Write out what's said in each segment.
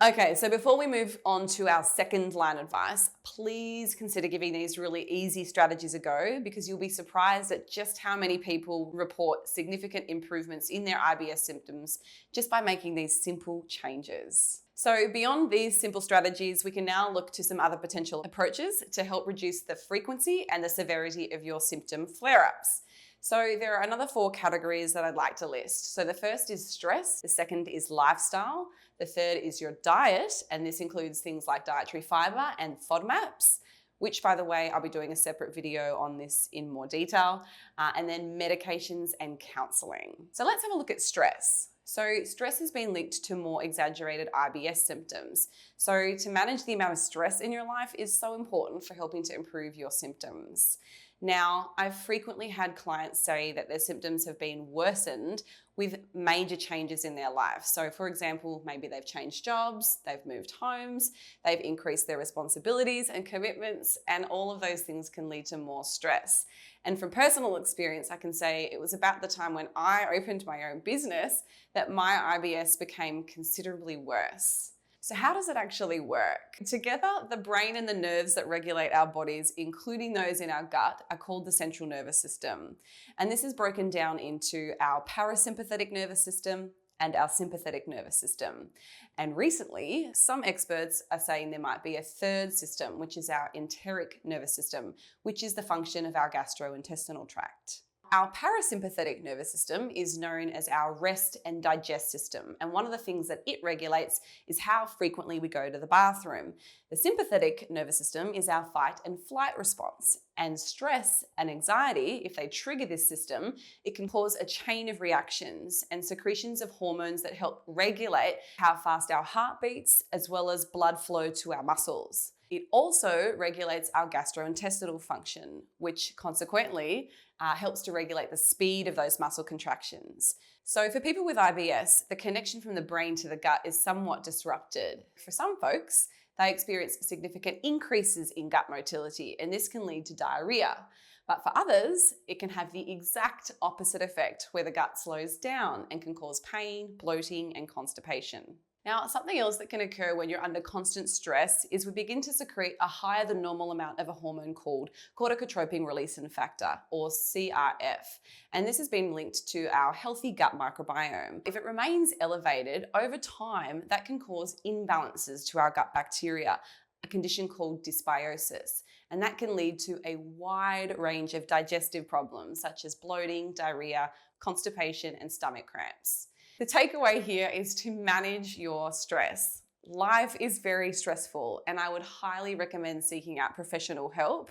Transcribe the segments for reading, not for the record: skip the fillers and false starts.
Okay, so before we move on to our second line advice, please consider giving these really easy strategies a go, because you'll be surprised at just how many people report significant improvements in their IBS symptoms just by making these simple changes. So beyond these simple strategies, we can now look to some other potential approaches to help reduce the frequency and the severity of your symptom flare-ups. So there are another 4 categories that I'd like to list. So the first is stress, the second is lifestyle, the third is your diet, and this includes things like dietary fiber and FODMAPs, which, by the way, I'll be doing a separate video on this in more detail, and then medications and counselling. So let's have a look at stress. So stress has been linked to more exaggerated IBS symptoms. So to manage the amount of stress in your life is so important for helping to improve your symptoms. Now, I've frequently had clients say that their symptoms have been worsened with major changes in their life. So for example, maybe they've changed jobs, they've moved homes, they've increased their responsibilities and commitments, and all of those things can lead to more stress. And from personal experience, I can say it was about the time when I opened my own business that my IBS became considerably worse. So how does it actually work? Together, the brain and the nerves that regulate our bodies, including those in our gut, are called the central nervous system. And this is broken down into our parasympathetic nervous system and our sympathetic nervous system. And recently, some experts are saying there might be a third system, which is our enteric nervous system, which is the function of our gastrointestinal tract. Our parasympathetic nervous system is known as our rest and digest system, and one of the things that it regulates is how frequently we go to the bathroom. The sympathetic nervous system is our fight and flight response, and stress and anxiety, if they trigger this system, it can cause a chain of reactions and secretions of hormones that help regulate how fast our heart beats, as well as blood flow to our muscles. It also regulates our gastrointestinal function, which consequently helps to regulate the speed of those muscle contractions. So for people with IBS, the connection from the brain to the gut is somewhat disrupted. For some folks, they experience significant increases in gut motility, and this can lead to diarrhea. But for others, it can have the exact opposite effect, where the gut slows down and can cause pain, bloating, and constipation. Now, something else that can occur when you're under constant stress is we begin to secrete a higher than normal amount of a hormone called corticotropin-releasing factor, or CRF. And this has been linked to our healthy gut microbiome. If it remains elevated over time, that can cause imbalances to our gut bacteria, a condition called dysbiosis. And that can lead to a wide range of digestive problems, such as bloating, diarrhea, constipation, and stomach cramps. The takeaway here is to manage your stress. Life is very stressful, and I would highly recommend seeking out professional help.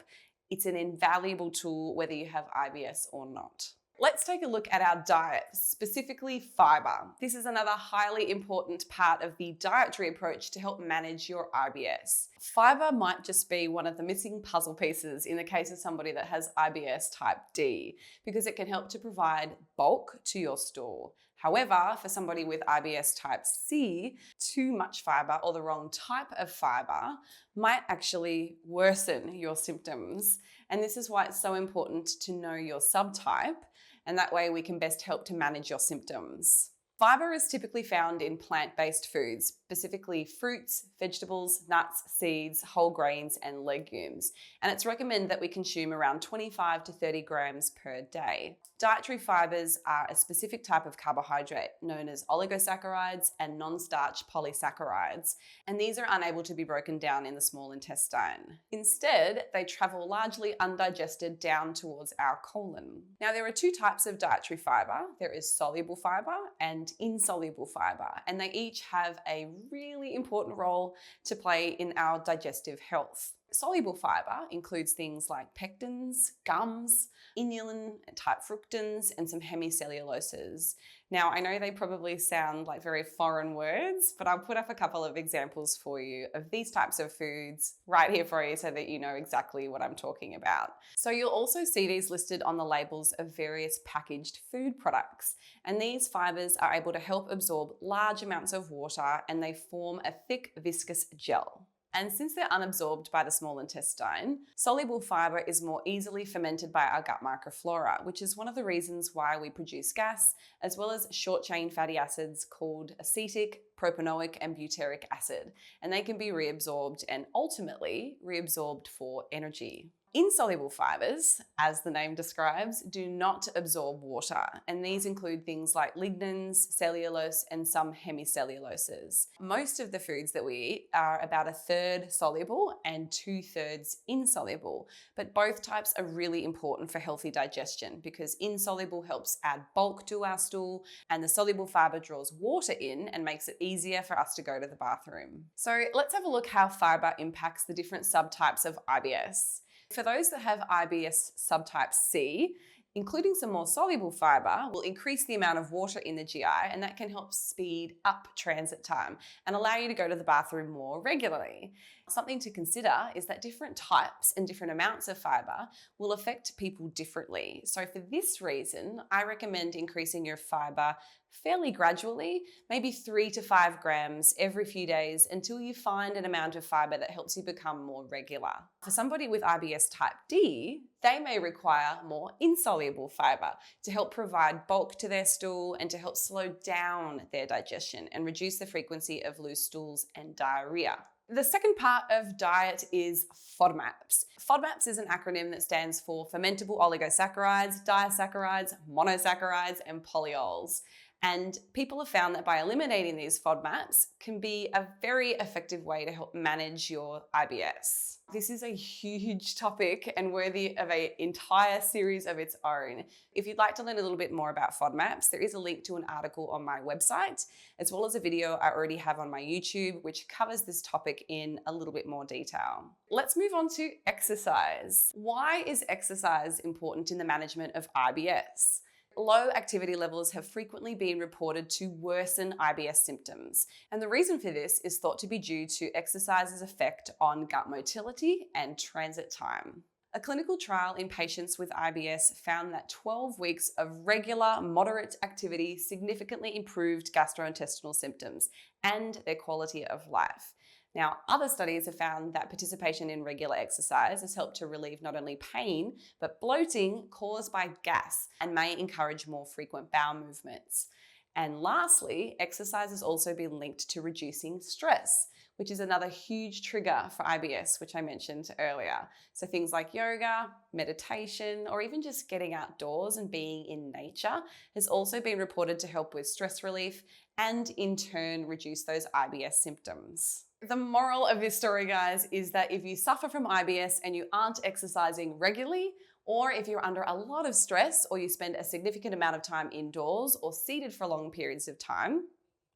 It's an invaluable tool whether you have IBS or not. Let's take a look at our diet, specifically fiber. This is another highly important part of the dietary approach to help manage your IBS. Fiber might just be one of the missing puzzle pieces in the case of somebody that has IBS type D, because it can help to provide bulk to your stool. However, for somebody with IBS type C, too much fiber or the wrong type of fiber might actually worsen your symptoms. And this is why it's so important to know your subtype, and that way we can best help to manage your symptoms. Fiber is typically found in plant-based foods, specifically fruits, vegetables, nuts, seeds, whole grains, and legumes. And it's recommended that we consume around 25 to 30 grams per day. Dietary fibers are a specific type of carbohydrate known as oligosaccharides and non-starch polysaccharides, and these are unable to be broken down in the small intestine. Instead, they travel largely undigested down towards our colon. Now, there are 2 types of dietary fiber. There is soluble fiber and insoluble fiber, and they each have a really important role to play in our digestive health. Soluble fiber includes things like pectins, gums, inulin type fructans, and some hemicelluloses. Now, I know they probably sound like very foreign words, but I'll put up a couple of examples for you of these types of foods right here for you so that you know exactly what I'm talking about. So you'll also see these listed on the labels of various packaged food products. And these fibers are able to help absorb large amounts of water, and they form a thick, viscous gel. And since they're unabsorbed by the small intestine, soluble fiber is more easily fermented by our gut microflora, which is one of the reasons why we produce gas, as well as short-chain fatty acids called acetic, propanoic and butyric acid, and they can be reabsorbed and ultimately reabsorbed for energy. Insoluble fibers, as the name describes, do not absorb water, and these include things like lignans, cellulose, and some hemicelluloses. Most of the foods that we eat are about 1/3 soluble and 2/3 insoluble, but both types are really important for healthy digestion because insoluble helps add bulk to our stool, and the soluble fiber draws water in and makes it easier for us to go to the bathroom. So let's have a look how fiber impacts the different subtypes of IBS. For those that have IBS subtype C, including some more soluble fiber will increase the amount of water in the GI, and that can help speed up transit time and allow you to go to the bathroom more regularly. Something to consider is that different types and different amounts of fiber will affect people differently. So for this reason, I recommend increasing your fiber fairly gradually, maybe 3 to 5 grams every few days until you find an amount of fiber that helps you become more regular. For somebody with IBS type D, they may require more insoluble fiber to help provide bulk to their stool and to help slow down their digestion and reduce the frequency of loose stools and diarrhea. The second part of diet is FODMAPs. FODMAPs is an acronym that stands for fermentable oligosaccharides, disaccharides, monosaccharides, and polyols. And people have found that by eliminating these FODMAPs can be a very effective way to help manage your IBS. This is a huge topic and worthy of an entire series of its own. If you'd like to learn a little bit more about FODMAPs, there is a link to an article on my website, as well as a video I already have on my YouTube, which covers this topic in a little bit more detail. Let's move on to exercise. Why is exercise important in the management of IBS? Low activity levels have frequently been reported to worsen IBS symptoms, and the reason for this is thought to be due to exercise's effect on gut motility and transit time. A clinical trial in patients with IBS found that 12 weeks of regular, moderate activity significantly improved gastrointestinal symptoms and their quality of life. Now, other studies have found that participation in regular exercise has helped to relieve not only pain, but bloating caused by gas and may encourage more frequent bowel movements. And lastly, exercise has also been linked to reducing stress, which is another huge trigger for IBS, which I mentioned earlier. So things like yoga, meditation, or even just getting outdoors and being in nature has also been reported to help with stress relief and in turn reduce those IBS symptoms. The moral of this story, guys, is that if you suffer from IBS and you aren't exercising regularly, or if you're under a lot of stress or you spend a significant amount of time indoors or seated for long periods of time,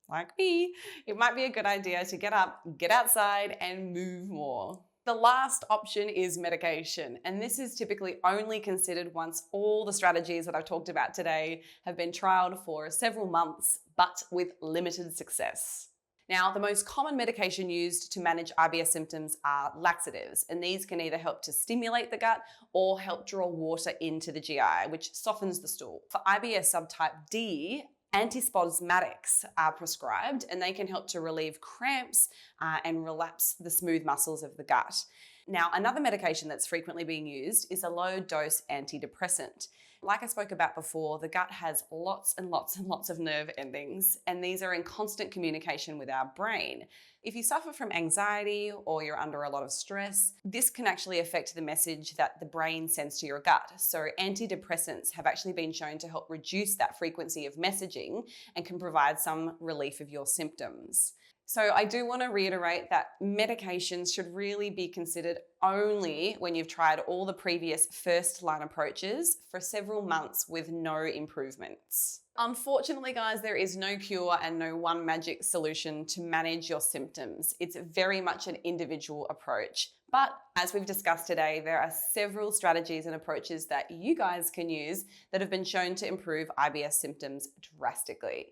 like me, it might be a good idea to get up, get outside, and move more. The last option is medication, and this is typically only considered once all the strategies that I've talked about today have been trialed for several months, but with limited success. Now, the most common medication used to manage IBS symptoms are laxatives, and these can either help to stimulate the gut or help draw water into the GI, which softens the stool. For IBS subtype D, antispasmodics are prescribed, and they can help to relieve cramps and relax the smooth muscles of the gut. Now, another medication that's frequently being used is a low-dose antidepressant. Like I spoke about before, the gut has lots and lots and lots of nerve endings, and these are in constant communication with our brain. If you suffer from anxiety or you're under a lot of stress, this can actually affect the message that the brain sends to your gut. So antidepressants have actually been shown to help reduce that frequency of messaging and can provide some relief of your symptoms. So I do want to reiterate that medications should really be considered only when you've tried all the previous first-line approaches for several months with no improvements. Unfortunately, guys, there is no cure and no one magic solution to manage your symptoms. It's very much an individual approach. But as we've discussed today, there are several strategies and approaches that you guys can use that have been shown to improve IBS symptoms drastically.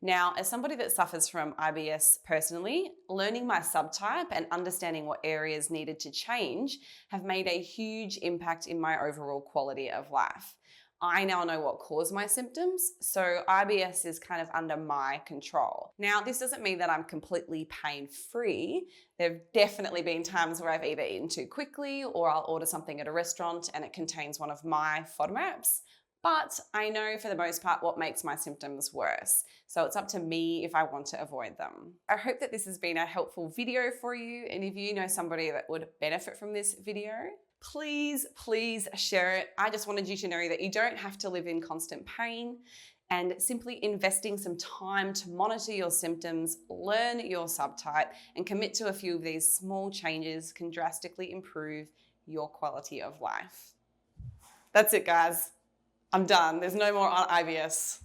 Now, as somebody that suffers from IBS personally, learning my subtype and understanding what areas needed to change have made a huge impact in my overall quality of life. I now know what caused my symptoms, so IBS is kind of under my control. Now, this doesn't mean that I'm completely pain-free. There have definitely been times where I've either eaten too quickly or I'll order something at a restaurant and it contains one of my FODMAPs. But I know for the most part what makes my symptoms worse. So it's up to me if I want to avoid them. I hope that this has been a helpful video for you. And if you know somebody that would benefit from this video, please share it. I just wanted you to know that you don't have to live in constant pain, and simply investing some time to monitor your symptoms, learn your subtype, and commit to a few of these small changes can drastically improve your quality of life. That's it, guys. I'm done. There's no more IBS.